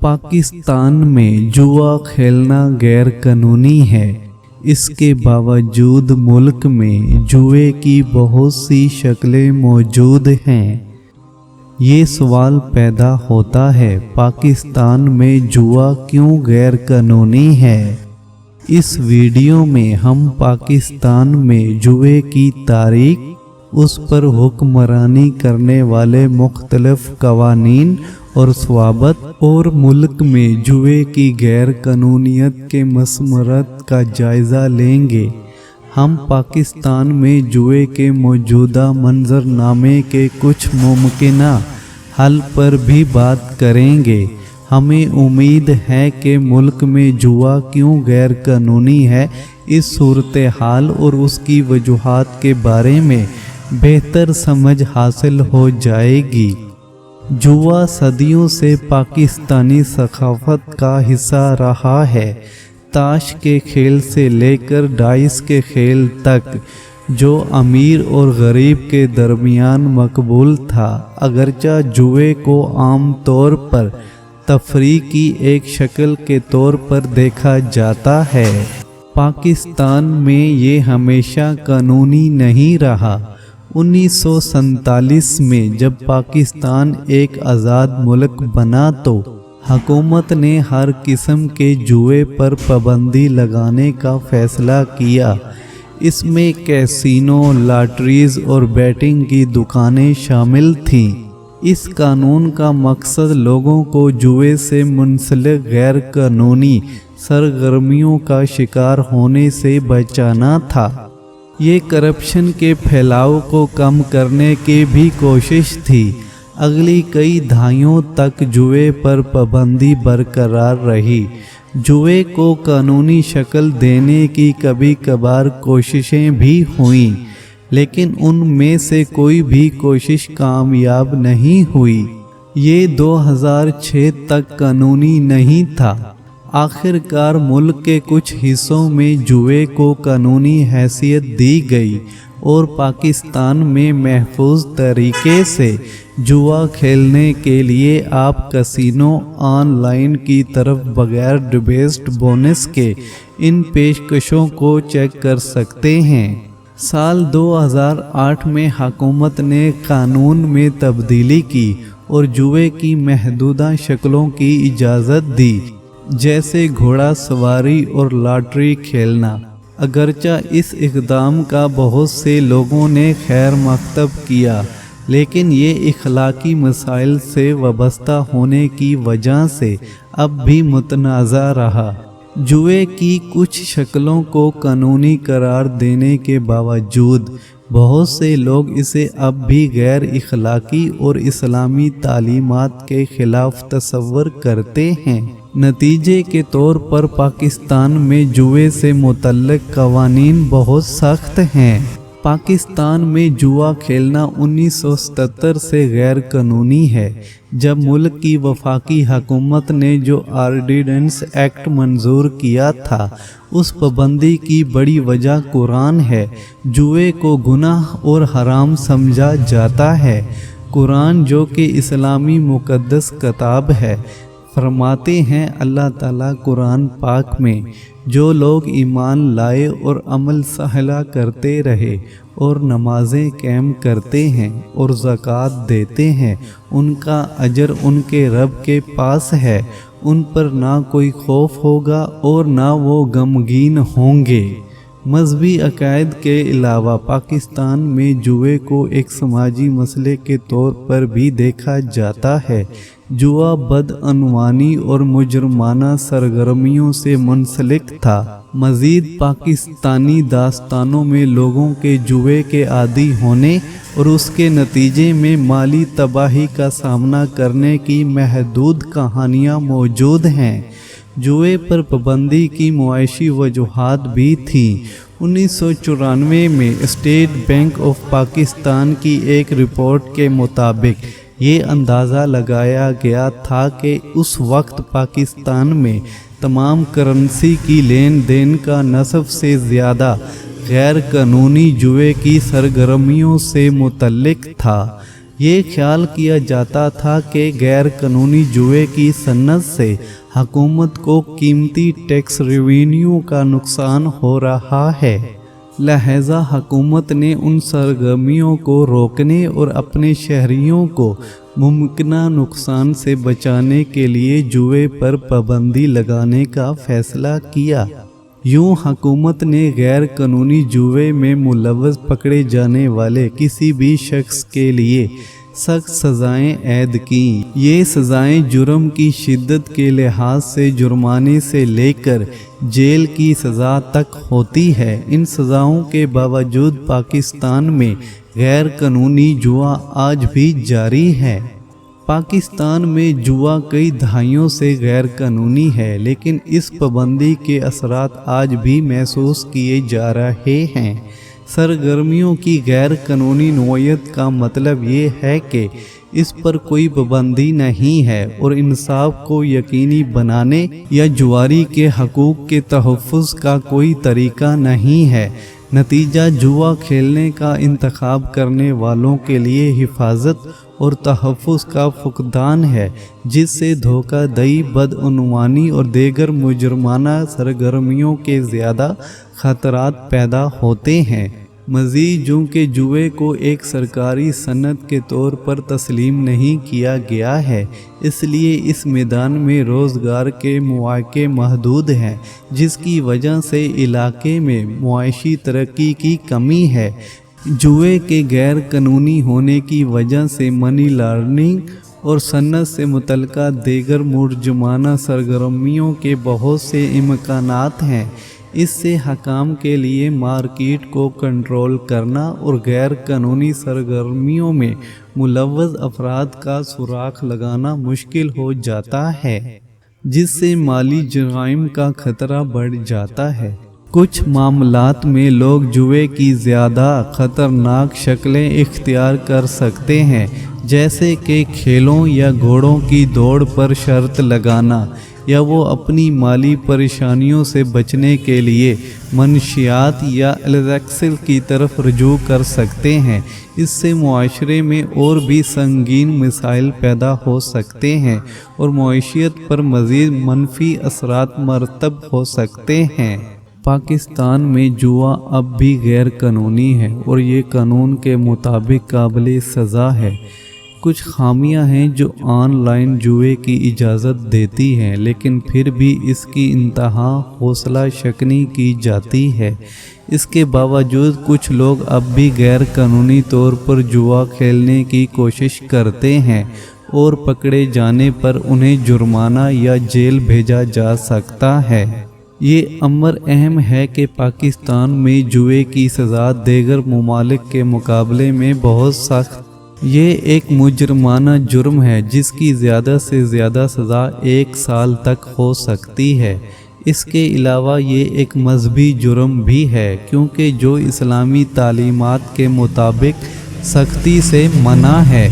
पाकिस्तान में जुआ खेलना गैर कानूनी है। इसके बावजूद मुल्क में जुए की बहुत सी शक्लें मौजूद हैं। ये सवाल पैदा होता है, पाकिस्तान में जुआ क्यों गैर कानूनी है। इस वीडियो में हम पाकिस्तान में जुए की तारीख, उस पर हुक्मरानी करने वाले मुख्तलिफ कवानीन और स्वाबत और मुल्क में जुए की गैर कानूनियत के मसमरत का जायज़ा लेंगे। हम पाकिस्तान में जुए के मौजूदा मंजरनामे के कुछ मुमकिना हल पर भी बात करेंगे। हमें उम्मीद है कि मुल्क में जुआ क्यों गैर कानूनी है, इस सूरत हाल और उसकी वजूहात के बारे में बेहतर समझ हासिल हो जाएगी। जुआ सदियों से पाकिस्तानी सकाफत का हिस्सा रहा है। ताश के खेल से लेकर डाइस के खेल तक, जो अमीर और गरीब के दरमियान मकबूल था। अगरचा जुए को आम तौर पर तफरीह की एक शक्ल के तौर पर देखा जाता है, पाकिस्तान में ये हमेशा कानूनी नहीं रहा। 1947 में जब पाकिस्तान एक आज़ाद मुल्क बना तो हुकूमत ने हर किस्म के जुए पर पाबंदी लगाने का फ़ैसला किया। इसमें कैसीनो, लॉटरीज और बैटिंग की दुकानें शामिल थीं। इस कानून का मकसद लोगों को जुए से मुंसलिक गैर कानूनी सरगर्मियों का शिकार होने से बचाना था। ये करप्शन के फैलाव को कम करने की भी कोशिश थी। अगली कई दहाइयों तक जुए पर पाबंदी बरकरार रही। जुए को कानूनी शक्ल देने की कभी कभार कोशिशें भी हुईं, लेकिन उनमें से कोई भी कोशिश कामयाब नहीं हुई। ये 2006 तक कानूनी नहीं था। आखिरकार मुल्क के कुछ हिस्सों में जुए को कानूनी हैसियत दी गई और पाकिस्तान में महफूज तरीके से जुआ खेलने के लिए आप कैसीनो ऑनलाइन की तरफ बगैर डिबेस्ट बोनस के इन पेशकशों को चेक कर सकते हैं। साल 2008 में हुकूमत ने कानून में तब्दीली की और जुए की महदूदा शक्लों की इजाज़त दी, जैसे घोड़ा सवारी और लॉटरी खेलना। अगरचा इस इक़दाम का बहुत से लोगों ने खैर मकतब किया, लेकिन ये इखलाकी मसाइल से वाबस्ता होने की वजह से अब भी मुतनाज़ा रहा। जुए की कुछ शक्लों को कानूनी करार देने के बावजूद बहुत से लोग इसे अब भी गैर इखलाकी और इस्लामी तालीमात के ख़िलाफ़ तस्वर करते हैं। नतीजे के तौर पर पाकिस्तान में जुए से मुतल्लिक़ कवानीन बहुत सख्त हैं। पाकिस्तान में जुआ खेलना 1977 से गैर कानूनी है। जब मुल्क की वफाकी हुकूमत ने जो ऑर्डिनेंस एक्ट मंजूर किया था, उस पाबंदी की बड़ी वजह कुरान है। जुए को गुनाह और हराम समझा जाता है। कुरान, जो कि इस्लामी मुक़द्दस किताब है, फरमाते हैं अल्लाह ताला कुरान पाक में, जो लोग ईमान लाए और अमल साहला करते रहे और नमाजें कायम करते हैं और ज़कात देते हैं, उनका अजर उनके रब के पास है। उन पर ना कोई खौफ होगा और ना वो गमगीन होंगे। मजहबी अकायद के अलावा पाकिस्तान में जुए को एक समाजी मसले के तौर पर भी देखा जाता है। जुआ बदअनवानी और मुजरमाना सरगर्मियों से मुंसलिक था। मज़ीद पाकिस्तानी दास्तानों में लोगों के जुए के आदी होने और उसके नतीजे में माली तबाही का सामना करने की महदूद कहानियाँ मौजूद हैं। जुए पर पाबंदी की मुआशी वजूहात भी थीं। 1994 में स्टेट बैंक ऑफ पाकिस्तान की एक रिपोर्ट के मुताबिक ये अंदाज़ा लगाया गया था कि उस वक्त पाकिस्तान में तमाम करेंसी की लेन देन का नसब से ज़्यादा गैर कानूनी जुए की सरगर्मियों से मुतल्लिक था। یہ خیال کیا جاتا تھا کہ غیر قانونی جوئے کی صنعت سے حکومت کو قیمتی ٹیکس ریونیو کا نقصان ہو رہا ہے، لہذا حکومت نے ان سرگرمیوں کو روکنے اور اپنے شہریوں کو ممکنہ نقصان سے بچانے کے لیے جوئے پر پابندی لگانے کا فیصلہ کیا۔ یوں حکومت نے غیر قانونی جوئے میں ملوث پکڑے جانے والے کسی بھی شخص کے لیے سخت سزائیں عائد کیں۔ یہ سزائیں جرم کی شدت کے لحاظ سے جرمانے سے لے کر جیل کی سزا تک ہوتی ہے۔ ان سزاؤں کے باوجود پاکستان میں غیر قانونی جوا آج بھی جاری ہے۔ پاکستان میں جوا کئی دہائیوں سے غیر قانونی ہے، لیکن اس پابندی کے اثرات آج بھی محسوس کیے جا رہے ہیں۔ سرگرمیوں کی غیر قانونی نوعیت کا مطلب یہ ہے کہ اس پر کوئی پابندی نہیں ہے اور انصاف کو یقینی بنانے یا جواری کے حقوق کے تحفظ کا کوئی طریقہ نہیں ہے۔ نتیجہ جوا کھیلنے کا انتخاب کرنے والوں کے لیے حفاظت اور تحفظ کا فقدان ہے، جس سے دھوکہ دہی، بدعنوانی اور دیگر مجرمانہ سرگرمیوں کے زیادہ خطرات پیدا ہوتے ہیں۔ مزید چونکہ جوئے کو ایک سرکاری صنعت کے طور پر تسلیم نہیں کیا گیا ہے، اس لیے اس میدان میں روزگار کے مواقع محدود ہیں، جس کی وجہ سے علاقے میں معاشی ترقی کی کمی ہے۔ جوئے کے غیر قانونی ہونے کی وجہ سے منی لانڈرنگ اور صنعت سے متعلقہ دیگر مجرمانہ سرگرمیوں کے بہت سے امکانات ہیں۔ اس سے حکام کے لیے مارکیٹ کو کنٹرول کرنا اور غیر قانونی سرگرمیوں میں ملوث افراد کا سراغ لگانا مشکل ہو جاتا ہے، جس سے مالی جرائم کا خطرہ بڑھ جاتا ہے۔ کچھ معاملات میں لوگ جوئے کی زیادہ خطرناک شکلیں اختیار کر سکتے ہیں، جیسے کہ کھیلوں یا گھوڑوں کی دوڑ پر شرط لگانا، یا وہ اپنی مالی پریشانیوں سے بچنے کے لیے منشیات یا الیکسل کی طرف رجوع کر سکتے ہیں۔ اس سے معاشرے میں اور بھی سنگین مسائل پیدا ہو سکتے ہیں اور معیشت پر مزید منفی اثرات مرتب ہو سکتے ہیں۔ پاکستان میں جوا اب بھی غیر قانونی ہے اور یہ قانون کے مطابق قابل سزا ہے۔ کچھ خامیاں ہیں جو آن لائن جوئے کی اجازت دیتی ہیں، لیکن پھر بھی اس کی انتہا حوصلہ شکنی کی جاتی ہے۔ اس کے باوجود کچھ لوگ اب بھی غیر قانونی طور پر جوا کھیلنے کی کوشش کرتے ہیں اور پکڑے جانے پر انہیں جرمانہ یا جیل بھیجا جا سکتا ہے۔ یہ امر اہم ہے کہ پاکستان میں جوئے کی سزا دیگر ممالک کے مقابلے میں بہت سخت۔ یہ ایک مجرمانہ جرم ہے جس کی زیادہ سے زیادہ سزا 1 سال تک ہو سکتی ہے۔ اس کے علاوہ یہ ایک مذہبی جرم بھی ہے، کیونکہ جو اسلامی تعلیمات کے مطابق سختی سے منع ہے۔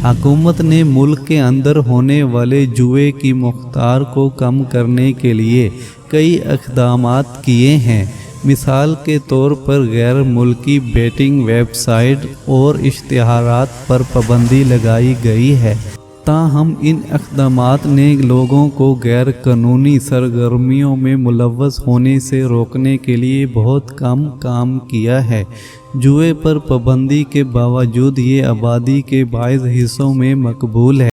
حکومت نے ملک کے اندر ہونے والے جوئے کی مقدار کو کم کرنے کے لیے کئی اقدامات کیے ہیں۔ مثال کے طور پر غیر ملکی بیٹنگ ویب سائٹ اور اشتہارات پر پابندی لگائی گئی ہے، تاہم ان اقدامات نے لوگوں کو غیر قانونی سرگرمیوں میں ملوث ہونے سے روکنے کے لیے بہت کم کام کیا ہے۔ جوئے پر پابندی کے باوجود یہ آبادی کے بعض حصوں میں مقبول ہے۔